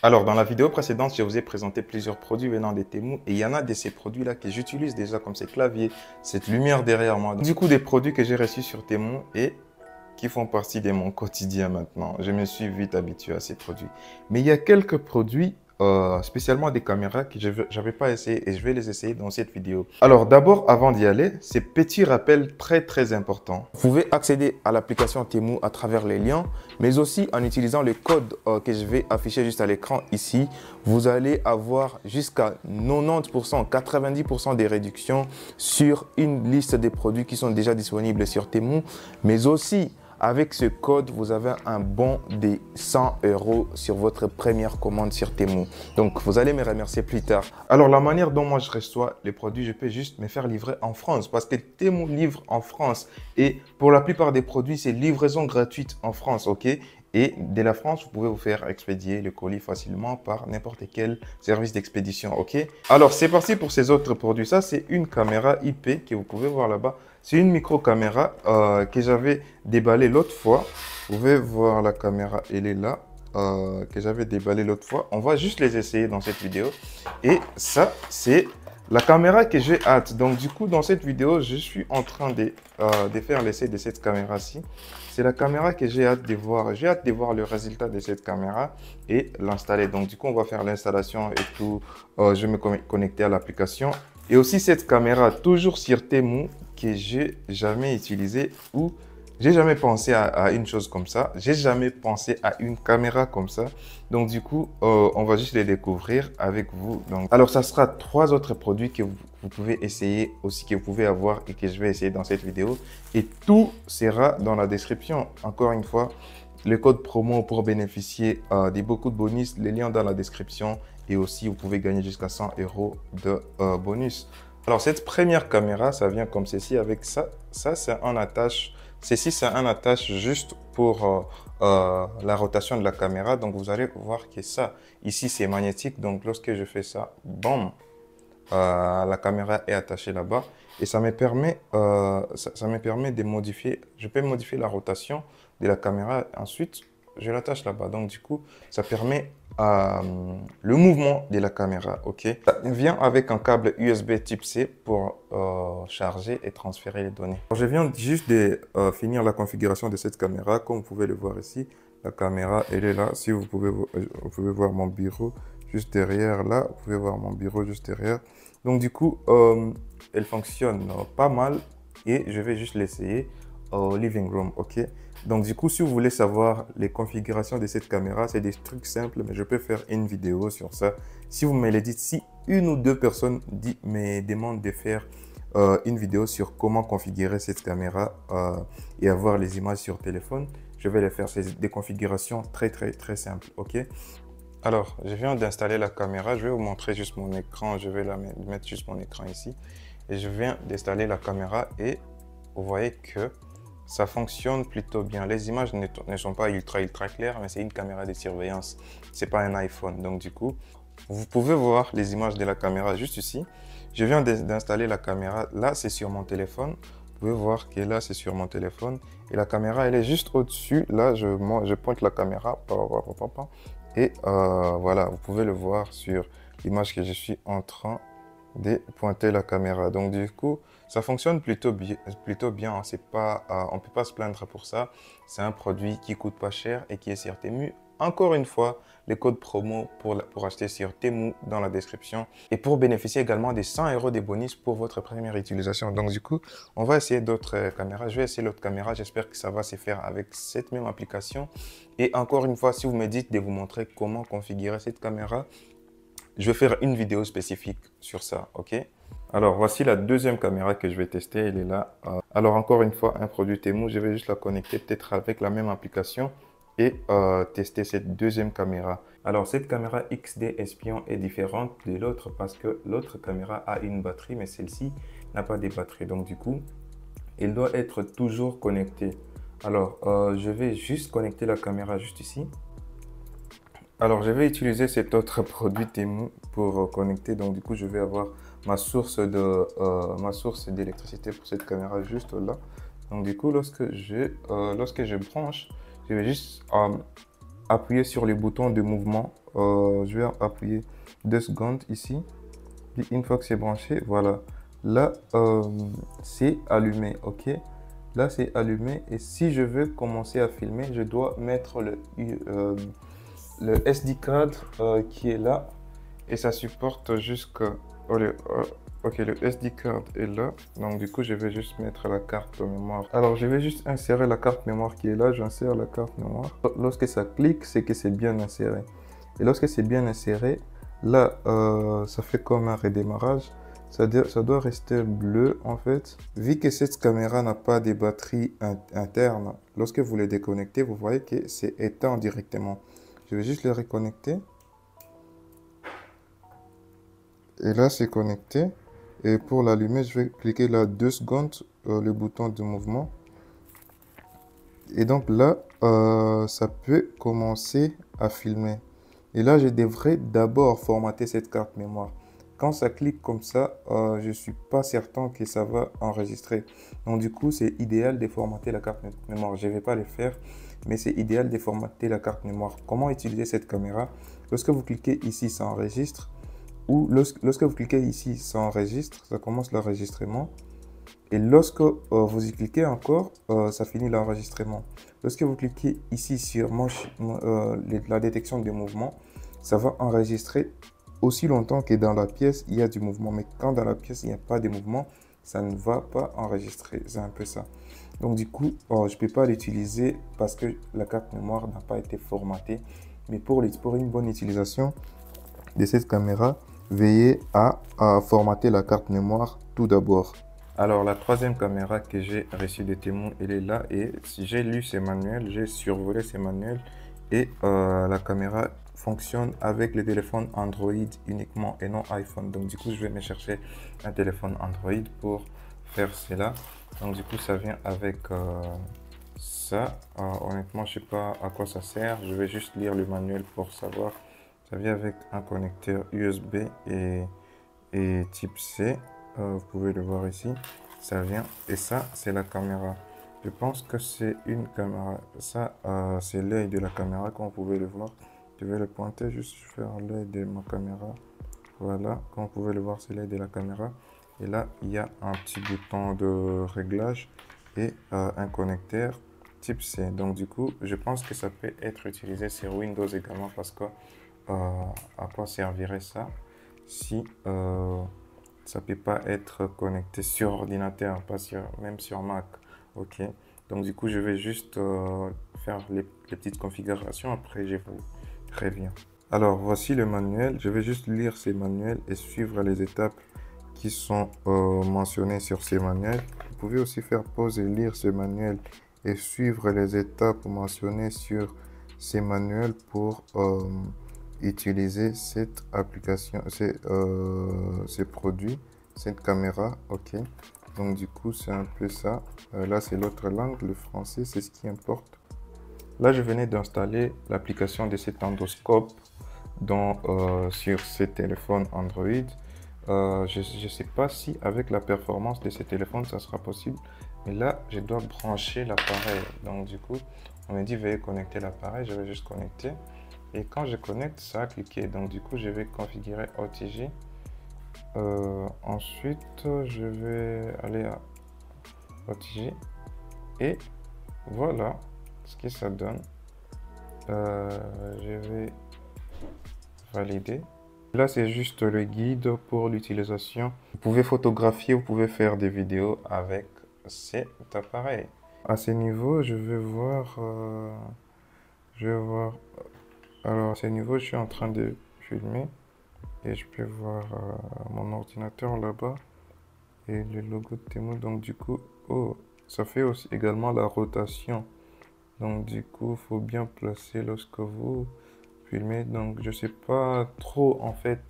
Alors, dans la vidéo précédente, je vous ai présenté plusieurs produits venant des Temu et il y en a de ces produits-là que j'utilise déjà comme ces claviers, cette lumière derrière moi. Du coup, des produits que j'ai reçus sur Temu et qui font partie de mon quotidien maintenant. Je me suis vite habitué à ces produits. Mais il y a quelques produits, spécialement des caméras, que je n'avais pas essayé et je vais les essayer dans cette vidéo. Alors d'abord, avant d'y aller, ces petits rappels très importants. Vous pouvez accéder à l'application Temu à travers les liens, mais aussi en utilisant le code que je vais afficher juste à l'écran ici. Vous allez avoir jusqu'à 90%, 90% des réductions sur une liste des produits qui sont déjà disponibles sur Temu, mais aussi avec ce code, vous avez un bon de 100 € sur votre première commande sur Temu. Donc, vous allez me remercier plus tard. Alors, la manière dont moi je reçois les produits, je peux juste me faire livrer en France parce que Temu livre en France. Et pour la plupart des produits, c'est livraison gratuite en France, ok? Et de la France, vous pouvez vous faire expédier le colis facilement par n'importe quel service d'expédition, ok? Alors, c'est parti pour ces autres produits. Ça, c'est une caméra IP que vous pouvez voir là-bas. C'est une micro-caméra que j'avais déballée l'autre fois. Vous pouvez voir la caméra, elle est là, que j'avais déballée l'autre fois. On va juste les essayer dans cette vidéo. Et ça, c'est la caméra que j'ai hâte. Donc, du coup, dans cette vidéo, je suis en train de faire l'essai de cette caméra-ci. C'est la caméra que j'ai hâte de voir. J'ai hâte de voir le résultat de cette caméra et l'installer. Donc, du coup, on va faire l'installation et tout. Je vais me connecter à l'application. Et aussi cette caméra, toujours sur Temu, que j'ai jamais utilisée ou j'ai jamais pensé à une chose comme ça. J'ai jamais pensé à une caméra comme ça. Donc du coup, on va juste les découvrir avec vous. Donc, alors, ça sera 3 autres produits que vous pouvez essayer aussi, que vous pouvez avoir et que je vais essayer dans cette vidéo. Et tout sera dans la description. Encore une fois, le code promo pour bénéficier de beaucoup de bonus, les liens dans la description. Et aussi, vous pouvez gagner jusqu'à 100 € de bonus. Alors, cette première caméra, ça vient comme ceci avec ça. Ça, c'est un attache. Ceci, c'est un attache juste pour la rotation de la caméra. Donc, vous allez voir que ça, ici, c'est magnétique. Donc, lorsque je fais ça, bam, la caméra est attachée là-bas. Et ça me permet, ça me permet de modifier. Je peux modifier la rotation de la caméra. Ensuite, je l'attache là-bas. Donc, du coup, ça permet le mouvement de la caméra, ok? Ça vient avec un câble USB type C pour charger et transférer les données. Je viens juste de finir la configuration de cette caméra. Comme vous pouvez le voir ici, la caméra, elle est là. Si vous pouvez voir mon bureau juste derrière là. Vous pouvez voir mon bureau juste derrière. Donc, du coup, elle fonctionne pas mal et je vais juste l'essayer au living room, ok? Donc, du coup, si vous voulez savoir les configurations de cette caméra, c'est des trucs simples, mais je peux faire une vidéo sur ça. Si vous me le dites, si une ou deux personnes me demandent de faire une vidéo sur comment configurer cette caméra et avoir les images sur téléphone, je vais les faire. C'est des configurations très simples, ok? Alors, je viens d'installer la caméra. Je vais vous montrer juste mon écran. Je vais mettre juste mon écran ici. Et je viens d'installer la caméra et vous voyez que ça fonctionne plutôt bien. Les images ne sont pas ultra claires, mais c'est une caméra de surveillance. C'est pas un iPhone. Donc du coup, vous pouvez voir les images de la caméra juste ici. Je viens d'installer la caméra. Là, c'est sur mon téléphone. Vous pouvez voir que là, c'est sur mon téléphone. Et la caméra, elle est juste au-dessus. Là, je pointe la caméra. Et voilà, vous pouvez le voir sur l'image que je suis en train de pointer la caméra. Donc du coup, ça fonctionne plutôt bien. Hein. C'est pas, on ne peut pas se plaindre pour ça. C'est un produit qui coûte pas cher et qui est sur Temu. Encore une fois, les codes promo pour acheter sur Temu dans la description. Et pour bénéficier également des 100 € de bonus pour votre première utilisation. Donc du coup, on va essayer d'autres caméras. Je vais essayer l'autre caméra. J'espère que ça va se faire avec cette même application. Et encore une fois, si vous me dites de vous montrer comment configurer cette caméra, je vais faire une vidéo spécifique sur ça, ok? Alors, voici la deuxième caméra que je vais tester. Elle est là. Alors, encore une fois, un produit Temu. Je vais juste la connecter peut-être avec la même application et tester cette deuxième caméra. Alors, cette caméra XD Espion est différente de l'autre parce que l'autre caméra a une batterie, mais celle-ci n'a pas de batterie. Donc, du coup, elle doit être toujours connectée. Alors, je vais juste connecter la caméra juste ici. Alors, je vais utiliser cet autre produit Temu pour connecter. Donc, du coup, je vais avoir ma source d'électricité pour cette caméra juste là. Donc, du coup, lorsque je branche, je vais juste appuyer sur les boutons de mouvement je vais appuyer 2 secondes ici. Puis une fois que c'est branché, voilà. Là, c'est allumé, ok? Là, c'est allumé. Et si je veux commencer à filmer, je dois mettre le SD card qui est là. Et ça supporte jusqu'à... ok, le SD card est là. Donc, du coup, je vais juste mettre la carte mémoire. Alors, je vais juste insérer la carte mémoire qui est là. J'insère la carte mémoire. Lorsque ça clique, c'est que c'est bien inséré. Et lorsque c'est bien inséré, là, ça fait comme un redémarrage. Ça doit rester bleu, en fait. Vu que cette caméra n'a pas de batterie interne, lorsque vous les déconnectez, vous voyez que c'est éteint directement. Je vais juste le reconnecter. Et là, c'est connecté. Et pour l'allumer, je vais cliquer là 2 secondes, le bouton de mouvement. Et donc là, ça peut commencer à filmer. Et là, je devrais d'abord formater cette carte mémoire. Quand ça clique comme ça, je ne suis pas certain que ça va enregistrer. Donc du coup, c'est idéal de formater la carte mémoire. Je ne vais pas le faire, mais c'est idéal de formater la carte mémoire. Comment utiliser cette caméra? Lorsque vous cliquez ici, ça enregistre. Ou lorsque vous cliquez ici, ça enregistre, ça commence l'enregistrement. Et lorsque vous y cliquez encore, ça finit l'enregistrement. Lorsque vous cliquez ici sur la détection des mouvements, ça va enregistrer aussi longtemps que dans la pièce, il y a du mouvement. Mais quand dans la pièce, il n'y a pas de mouvement, ça ne va pas enregistrer. C'est un peu ça. Donc du coup, je ne peux pas l'utiliser parce que la carte mémoire n'a pas été formatée. Mais pour une bonne utilisation de cette caméra, veillez à formater la carte mémoire tout d'abord. Alors, la troisième caméra que j'ai reçue de Temu, elle est là. Et si j'ai lu ces manuels, j'ai survolé ces manuels. Et la caméra fonctionne avec les téléphones Android uniquement et non iPhone. Donc, du coup, je vais me chercher un téléphone Android pour faire cela. Donc, du coup, ça vient avec ça. Honnêtement, je ne sais pas à quoi ça sert. Je vais juste lire le manuel pour savoir. Ça vient avec un connecteur USB et type C. Vous pouvez le voir ici, ça vient. Et ça, c'est la caméra. Je pense que c'est une caméra. Ça, c'est l'œil de la caméra, comme vous pouvez le voir. Je vais le pointer, juste faire l'œil de ma caméra. Voilà, comme vous pouvez le voir, c'est l'œil de la caméra. Et là, il y a un petit bouton de réglage et un connecteur type C. Donc, du coup, je pense que ça peut être utilisé sur Windows également parce que à quoi servirait ça si ça peut pas être connecté sur ordinateur, pas même sur Mac. Ok, donc du coup je vais juste faire les petites configurations, après je vous reviens. Alors voici le manuel, je vais juste lire ces manuels et suivre les étapes qui sont mentionnées sur ces manuels. Vous pouvez aussi faire pause et lire ce manuel et suivre les étapes mentionnées sur ces manuels pour utiliser cette application, ces produits, cette caméra. Ok, donc du coup c'est un peu ça. Là c'est l'autre langue, le français, c'est ce qui importe. Là je venais d'installer l'application de cet endoscope sur ces téléphones Android. Je ne sais pas si avec la performance de ces téléphones ça sera possible, mais là je dois brancher l'appareil. Donc du coup on me dit veuillez connecter l'appareil, je vais juste connecter. Et quand je connecte, ça a cliqué. Donc du coup, je vais configurer OTG. Ensuite, je vais aller à OTG. Et voilà ce que ça donne. Je vais valider. Là, c'est juste le guide pour l'utilisation. Vous pouvez photographier, vous pouvez faire des vidéos avec cet appareil. À ce niveau, je vais voir... Alors, à ce niveau, je suis en train de filmer et je peux voir mon ordinateur là-bas et le logo de Temu. Donc, du coup, oh, ça fait aussi également la rotation. Donc, du coup, il faut bien placer lorsque vous filmez. Donc, je ne sais pas trop en fait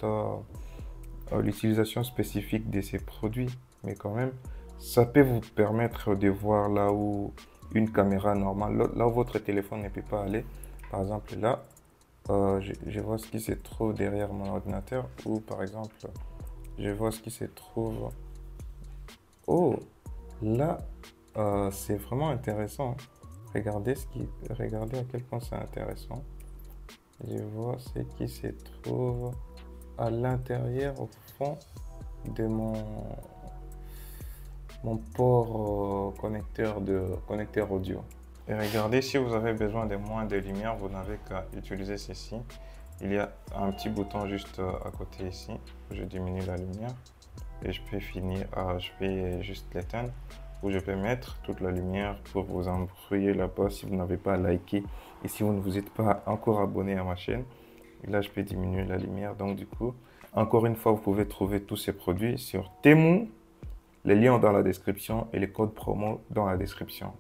l'utilisation spécifique de ces produits, mais quand même, ça peut vous permettre de voir là où une caméra normale, là où votre téléphone ne peut pas aller. Par exemple, là. Je vois ce qui se trouve derrière mon ordinateur ou par exemple je vois ce qui se trouve. Oh, là c'est vraiment intéressant. Regardez à quel point c'est intéressant. Je vois ce qui se trouve à l'intérieur, au fond de mon port connecteur audio. Et regardez, si vous avez besoin de moins de lumière, vous n'avez qu'à utiliser ceci. Il y a un petit bouton juste à côté ici. Je diminue la lumière et je peux juste l'éteindre, ou je peux mettre toute la lumière pour vous embrouiller là-bas si vous n'avez pas liké et si vous ne vous êtes pas encore abonné à ma chaîne. Et là, je peux diminuer la lumière. Donc du coup, encore une fois, vous pouvez trouver tous ces produits sur Temu. Les liens dans la description et les codes promo dans la description.